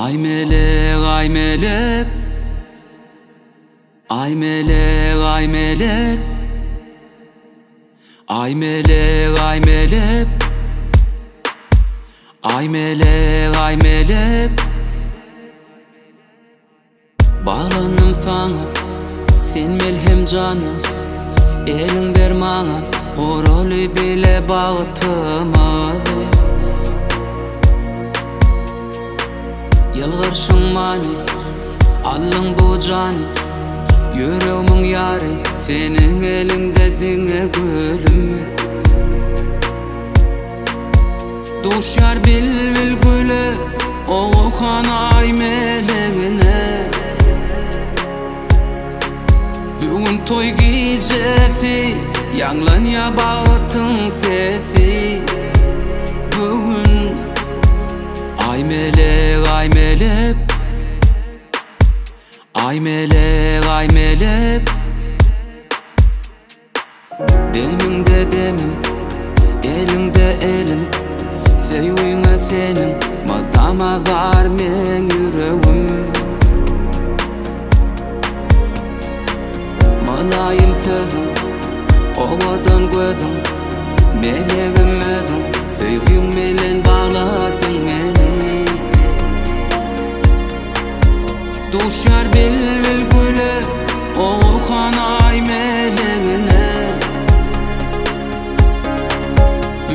Ay melek, ay melek. Ay melek, ay melek. Ay melek, ay melek. Ay melek, ay melek. Bağlandım sana, sen melhem canım. Elin ver bana, korolu bile bağıtmadı. Yılgırsın mani, allın bu cani. Yüreğimin yarı, senin elinde dine gülüm. Duşar bil güle, oğukan ay meleğine. Bugün toy gecesi, yanlan ya bağıtın sesi. Bugün ay melek, ay melek. Ay melek, ay melek. Deminde demim, elinde elim. Sevgine senin, madama var men yüreğim. Malayım sözüm, ovadan gözüm. Meleğim özüm, sevgim melen bağladın beni. Duşar bil güle, oğukan ay meleğine.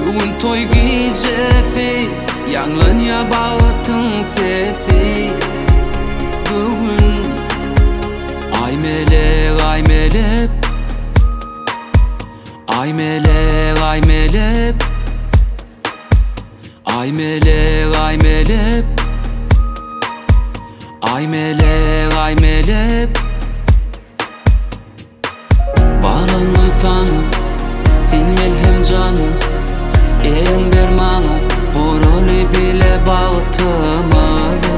Bugün toy gecesi, yanlan ya bağıtın sesi. Bugün ay melek, ay melek. Ay melek, ay melek. Ay melek, ay melek. Ay melek, ay melek. Bağlandım sana, sen melhem canım. Elin ver bana, korolu bile bağıtmadı.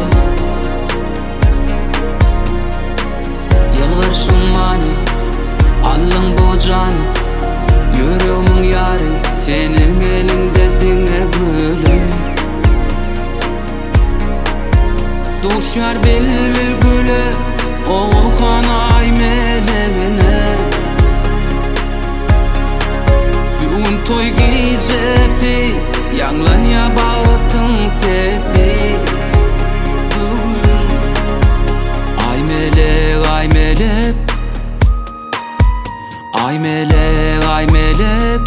Yılgırsın mani, allın bu cani. Yüreğimin yarı, senin elinde dine gülüm. Duşar bil güle, oğukan ay meleğine. Bugün toy gecesi, yanlan ya bağıtın sesi. Bugün ay melek, ay melek. Ay melek, ay melek.